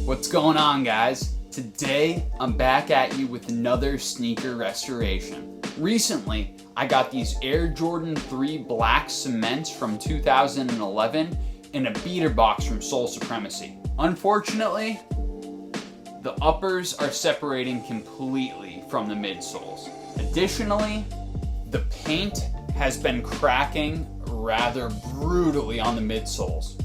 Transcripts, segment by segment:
What's going on, guys? Today I'm back at you with another sneaker restoration. Recently I got these Air Jordan 3 black cements from 2011 in a beater box from Sole Supremacy. Unfortunately, the uppers are separating completely from the midsoles. Additionally, the paint has been cracking rather brutally on the midsoles.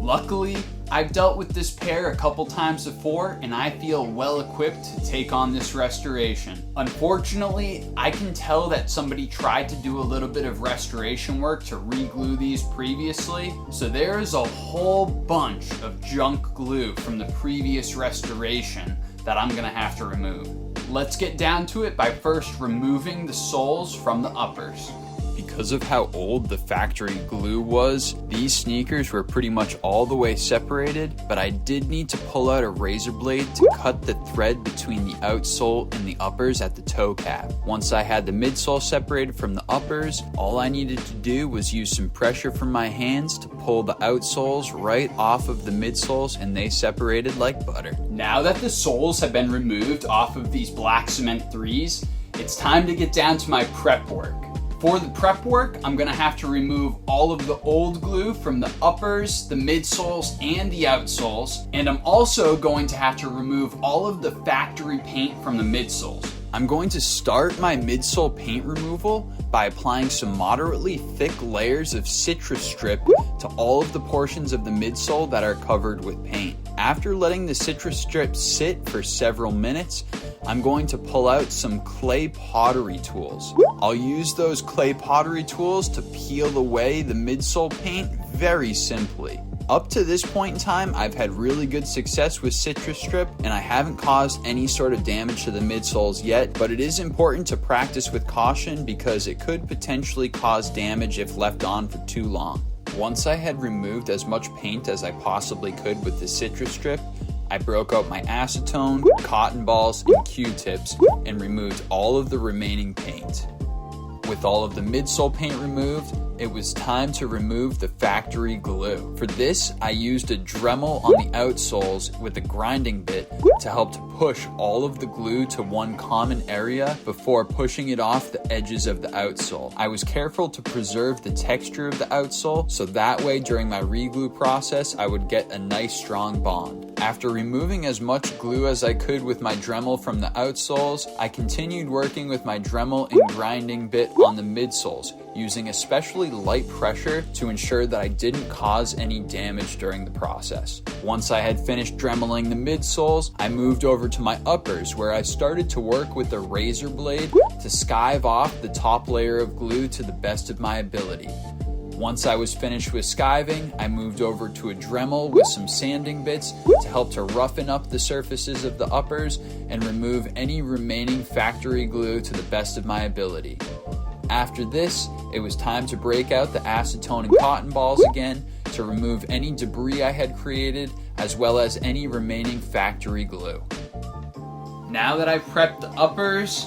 Luckily, I've dealt with this pair a couple times before and I feel well equipped to take on this restoration. Unfortunately, I can tell that somebody tried to do a little bit of restoration work to re-glue these previously, so there is a whole bunch of junk glue from the previous restoration that I'm gonna have to remove. Let's get down to it by first removing the soles from the uppers. Because of how old the factory glue was, these sneakers were pretty much all the way separated, but I did need to pull out a razor blade to cut the thread between the outsole and the uppers at the toe cap. Once I had the midsole separated from the uppers, all I needed to do was use some pressure from my hands to pull the outsoles right off of the midsoles, and they separated like butter. Now that the soles have been removed off of these black cement 3s, it's time to get down to my prep work. For the prep work, I'm gonna have to remove all of the old glue from the uppers, the midsoles, and the outsoles, and I'm also going to have to remove all of the factory paint from the midsoles. I'm going to start my midsole paint removal by applying some moderately thick layers of citrus strip to all of the portions of the midsole that are covered with paint. After letting the citrus strip sit for several minutes, I'm going to pull out some clay pottery tools. I'll use those clay pottery tools to peel away the midsole paint very simply. Up to this point in time, I've had really good success with citrus strip and I haven't caused any sort of damage to the midsoles yet, but it is important to practice with caution because it could potentially cause damage if left on for too long. Once I had removed as much paint as I possibly could with the citrus strip, I broke out my acetone, cotton balls, and Q-tips and removed all of the remaining paint. With all of the midsole paint removed, it was time to remove the factory glue. For this, I used a Dremel on the outsoles with a grinding bit to help to push all of the glue to one common area before pushing it off the edges of the outsole. I was careful to preserve the texture of the outsole, so that way during my re-glue process, I would get a nice strong bond. After removing as much glue as I could with my Dremel from the outsoles, I continued working with my Dremel and grinding bit on the midsoles, using especially light pressure to ensure that I didn't cause any damage during the process. Once I had finished dremeling the midsoles, I moved over to my uppers where I started to work with a razor blade to skive off the top layer of glue to the best of my ability. Once I was finished with skiving, I moved over to a Dremel with some sanding bits to help to roughen up the surfaces of the uppers and remove any remaining factory glue to the best of my ability. After this, it was time to break out the acetone and cotton balls again to remove any debris I had created as well as any remaining factory glue. Now that I've prepped the uppers,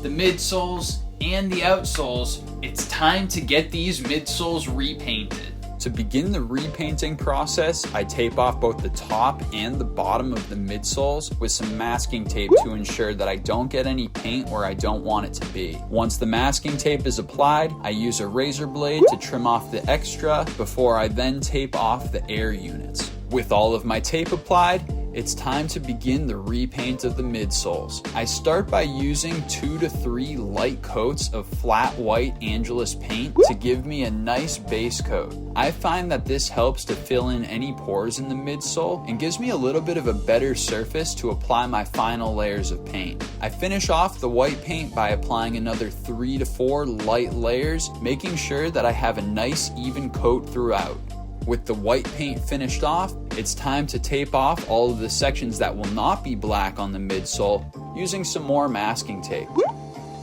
the midsoles, and the outsoles, it's time to get these midsoles repainted. To begin the repainting process, I tape off both the top and the bottom of the midsoles with some masking tape to ensure that I don't get any paint where I don't want it to be. Once the masking tape is applied, I use a razor blade to trim off the extra before I then tape off the air units. With all of my tape applied, it's time to begin the repaint of the midsoles. I start by using 2 to 3 light coats of flat white Angelus paint to give me a nice base coat. I find that this helps to fill in any pores in the midsole and gives me a little bit of a better surface to apply my final layers of paint. I finish off the white paint by applying another 3 to 4 light layers, making sure that I have a nice even coat throughout. With the white paint finished off, it's time to tape off all of the sections that will not be black on the midsole using some more masking tape.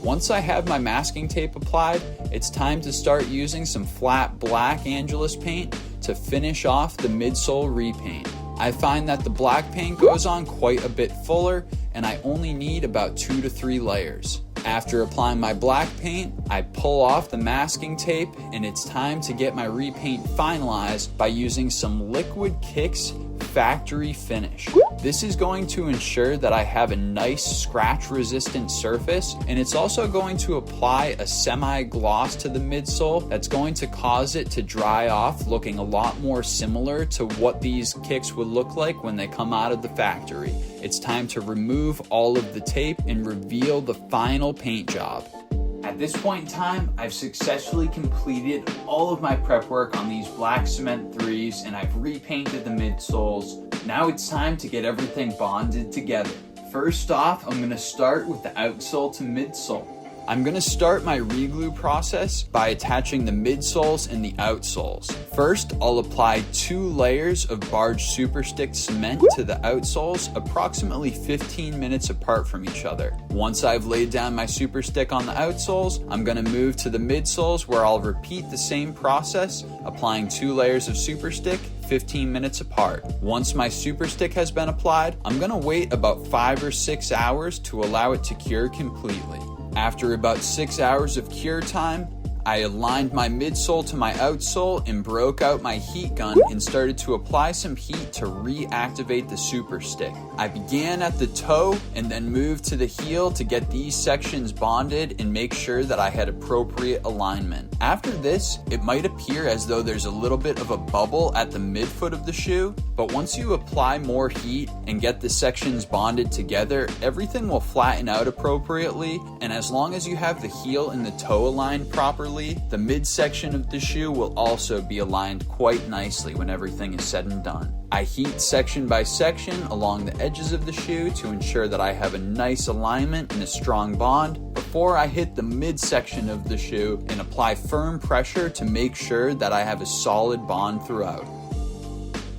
Once I have my masking tape applied, it's time to start using some flat black Angelus paint to finish off the midsole repaint. I find that the black paint goes on quite a bit fuller and I only need about 2 to 3 layers. After applying my black paint, I pull off the masking tape, and it's time to get my repaint finalized by using some Liquid Kicks factory finish. This is going to ensure that I have a nice scratch resistant surface, and it's also going to apply a semi-gloss to the midsole that's going to cause it to dry off looking a lot more similar to what these kicks would look like when they come out of the factory. It's time to remove all of the tape and reveal the final paint job. At this point in time, I've successfully completed all of my prep work on these black cement 3s, and I've repainted the midsoles. Now it's time to get everything bonded together. First off, I'm going to start with the outsole to midsole. I'm going to start my reglue process by attaching the midsoles and the outsoles. First, I'll apply 2 layers of barge super stick cement to the outsoles, approximately 15 minutes apart from each other. Once I've laid down my super stick on the outsoles, I'm going to move to the midsoles, where I'll repeat the same process, applying 2 layers of super stick 15 minutes apart. Once my super stick has been applied, I'm going to wait about 5 or 6 hours to allow it to cure completely. After about 6 hours of cure time, I aligned my midsole to my outsole and broke out my heat gun and started to apply some heat to reactivate the super stick. I began at the toe and then moved to the heel to get these sections bonded and make sure that I had appropriate alignment. After this, it might appear as though there's a little bit of a bubble at the midfoot of the shoe, but once you apply more heat and get the sections bonded together, everything will flatten out appropriately, and as long as you have the heel and the toe aligned properly, the midsection of the shoe will also be aligned quite nicely when everything is said and done. I heat section by section along the edges of the shoe to ensure that I have a nice alignment and a strong bond before I hit the midsection of the shoe and apply firm pressure to make sure that I have a solid bond throughout.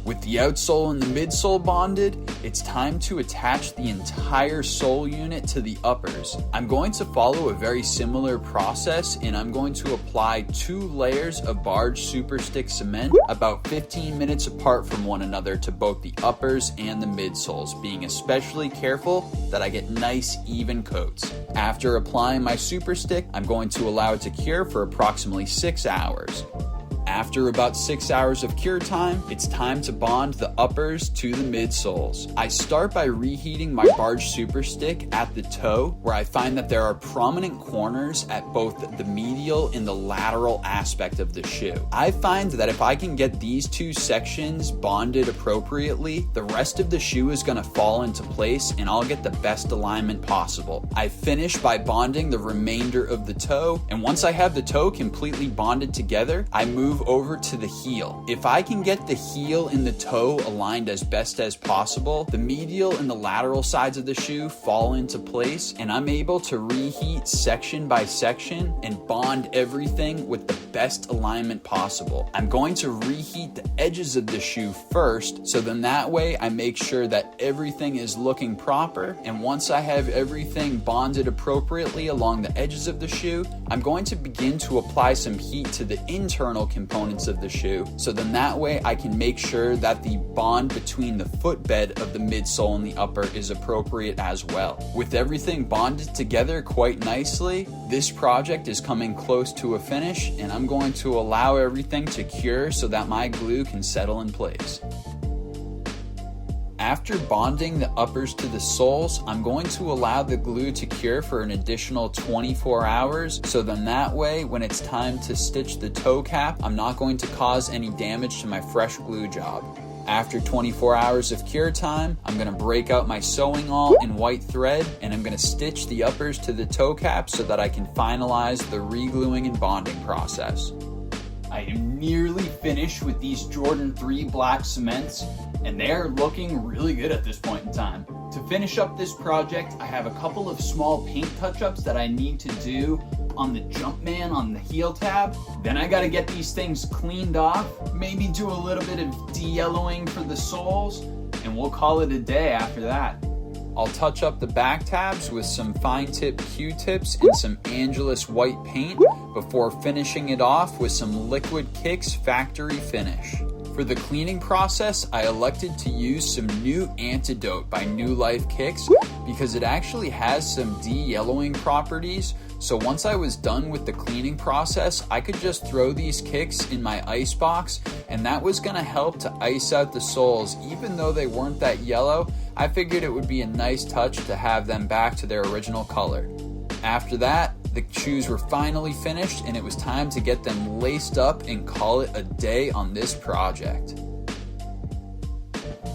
With the outsole and the midsole bonded, it's time to attach the entire sole unit to the uppers. I'm going to follow a very similar process, and I'm going to apply 2 layers of barge super stick cement about 15 minutes apart from one another to both the uppers and the midsoles, being especially careful that I get nice even coats. After applying my super stick, I'm going to allow it to cure for approximately 6 hours. After about 6 hours of cure time, it's time to bond the uppers to the midsoles. I start by reheating my barge super stick at the toe, where I find that there are prominent corners at both the medial and the lateral aspect of the shoe. I find that if I can get these 2 sections bonded appropriately, the rest of the shoe is going to fall into place and I'll get the best alignment possible. I finish by bonding the remainder of the toe, and once I have the toe completely bonded together, I move over to the heel. If I can get the heel and the toe aligned as best as possible, the medial and the lateral sides of the shoe fall into place, and I'm able to reheat section by section and bond everything with the best alignment possible. I'm going to reheat the edges of the shoe first, so then that way I make sure that everything is looking proper, and once I have everything bonded appropriately along the edges of the shoe, I'm going to begin to apply some heat to the internal components of the shoe, so then that way I can make sure that the bond between the footbed of the midsole and the upper is appropriate as well. With everything bonded together quite nicely, this project is coming close to a finish, and I'm going to allow everything to cure so that my glue can settle in place. After bonding the uppers to the soles, I'm going to allow the glue to cure for an additional 24 hours, so then that way, when it's time to stitch the toe cap, I'm not going to cause any damage to my fresh glue job. After 24 hours of cure time, I'm going to break out my sewing awl in white thread, and I'm going to stitch the uppers to the toe cap so that I can finalize the regluing and bonding process. I am nearly finished with these Jordan 3 black cements, and they're looking really good at this point in time. To finish up this project, I have a couple of small paint touch-ups that I need to do on the Jumpman on the heel tab. Then I gotta get these things cleaned off, maybe do a little bit of de-yellowing for the soles, and we'll call it a day after that. I'll touch up the back tabs with some fine tip Q-tips and some Angelus white paint before finishing it off with some Liquid Kicks factory finish. For the cleaning process, I elected to use some new Antidote by New Life Kicks because it actually has some de-yellowing properties. So once I was done with the cleaning process, I could just throw these kicks in my ice box, and that was gonna help to ice out the soles. Even though they weren't that yellow, I figured it would be a nice touch to have them back to their original color. After that, the shoes were finally finished and it was time to get them laced up and call it a day on this project.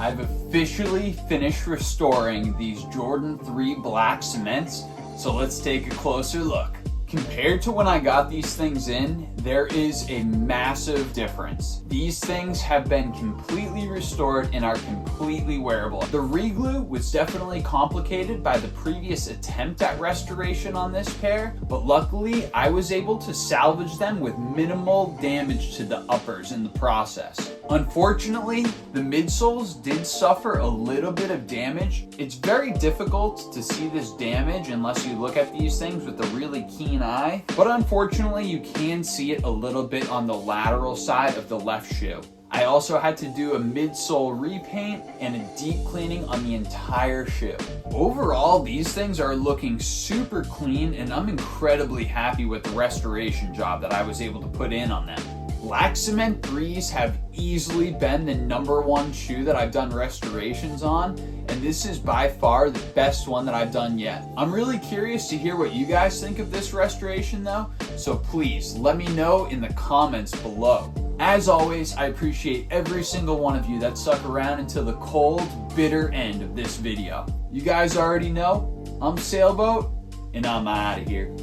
I've officially finished restoring these Jordan 3 black cements, so let's take a closer look. Compared to when I got these things in, there is a massive difference. These things have been completely restored and are completely wearable. The reglue was definitely complicated by the previous attempt at restoration on this pair, but luckily I was able to salvage them with minimal damage to the uppers in the process. Unfortunately, the midsoles did suffer a little bit of damage. It's very difficult to see this damage unless you look at these things with a really keen eye, but unfortunately you can see it a little bit on the lateral side of the left shoe. I also had to do a midsole repaint and a deep cleaning on the entire shoe. Overall, these things are looking super clean and I'm incredibly happy with the restoration job that I was able to put in on them. Black Cement 3s have easily been the #1 shoe that I've done restorations on, and this is by far the best one that I've done yet. I'm really curious to hear what you guys think of this restoration though, so please let me know in the comments below. As always, I appreciate every single one of you that stuck around until the cold, bitter end of this video. You guys already know, I'm Sailboat, and I'm out of here.